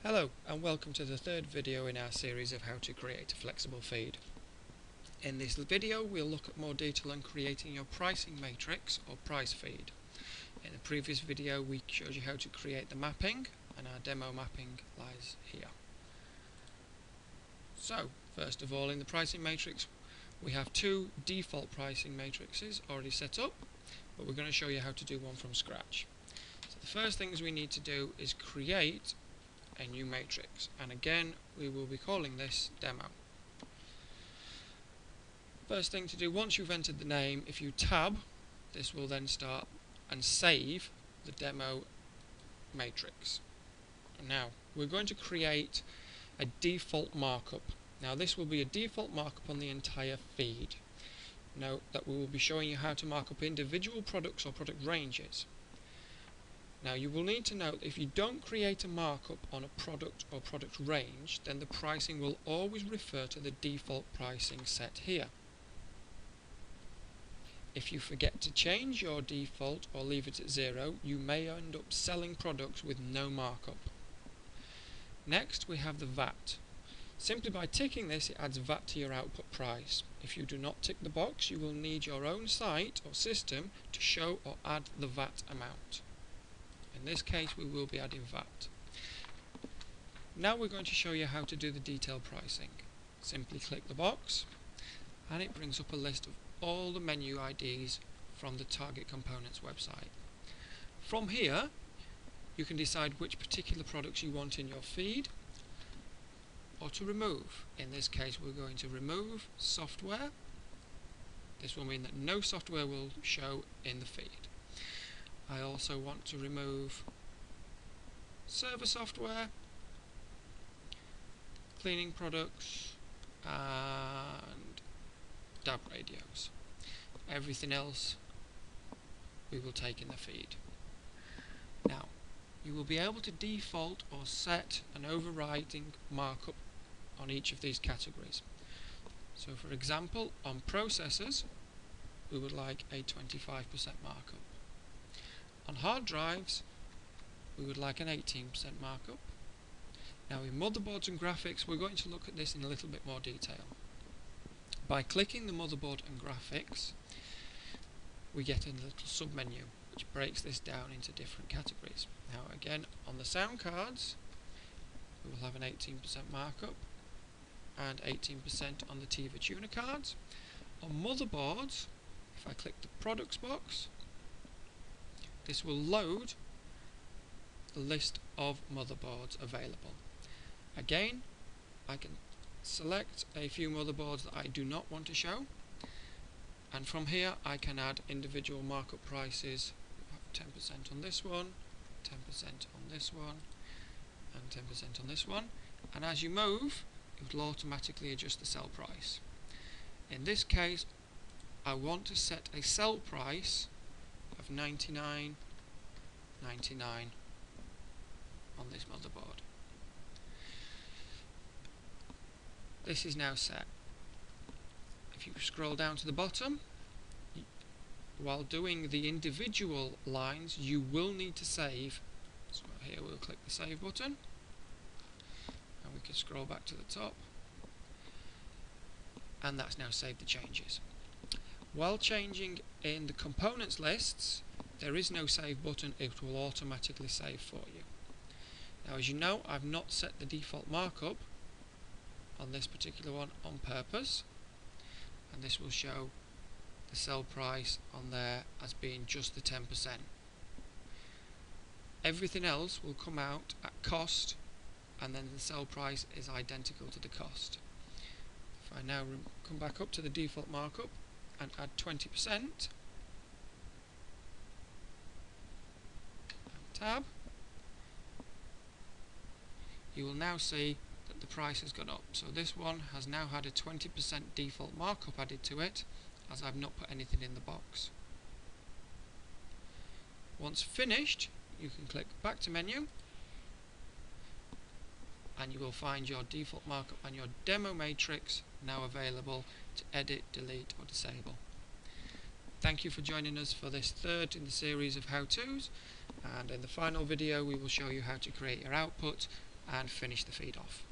Hello and welcome to the third video in our series of how to create a flexible feed. In this video we'll look at more detail on creating your pricing matrix or price feed. In the previous video we showed you how to create the mapping, and our demo mapping lies here. So first of all, in the pricing matrix we have two default pricing matrices already set up, but we're going to show you how to do one from scratch. So the first things we need to do is create a new matrix, and again we will be calling this demo. First thing to do, once you've entered the name, if you tab, this will then start and save the demo matrix. Now we're going to create a default markup. Now this will be a default markup on the entire feed. Note that we will be showing you how to mark up individual products or product ranges. Now you will need to note that if you don't create a markup on a product or product range, then the pricing will always refer to the default pricing set here. If you forget to change your default or leave it at 0, you may end up selling products with no markup. Next we have the VAT. Simply by ticking this, it adds VAT to your output price. If you do not tick the box, you will need your own site or system to show or add the VAT amount. In this case we will be adding VAT. Now we're going to show you how to do the detailed pricing. Simply click the box and it brings up a list of all the menu IDs from the target components website. From here you can decide which particular products you want in your feed or to remove. In this case we're going to remove software. This will mean that no software will show in the feed. I also want to remove server software, cleaning products and DAB radios. Everything else we will take in the feed. Now you will be able to default or set an overriding markup on each of these categories. So for example, on processors we would like a 25% markup. On hard drives we would like an 18% markup. Now in motherboards and graphics we're going to look at this in a little bit more detail. By clicking the motherboard and graphics we get a little sub-menu which breaks this down into different categories. Now again, on the sound cards we will have an 18% markup and 18% on the TV tuner cards. On motherboards, if I click the products box, this will load the list of motherboards available. Again, I can select a few motherboards that I do not want to show, and from here I can add individual markup prices. 10% on this one, 10% on this one, and 10% on this one, and as you move it will automatically adjust the sell price. In this case I want to set a sell price of $99.99 on this motherboard. This is now set. If you scroll down to the bottom, while doing the individual lines you will need to save. So here we'll click the save button and we can scroll back to the top, and that's now saved the changes. While changing in the components lists there is no save button, it will automatically save for you. Now as you know, I've not set the default markup on this particular one on purpose, and this will show the sell price on there as being just the 10%. Everything else will come out at cost, and then the sell price is identical to the cost. If I now come back up to the default markup and add 20%, tab, you will now see that the price has gone up. So this one has now had a 20% default markup added to it, as I've not put anything in the box. Once finished you can click back to menu and you will find your default markup and your demo matrix now available to edit, delete or disable. Thank you for joining us for this third in the series of how-tos, and in the final video we will show you how to create your output and finish the feed off.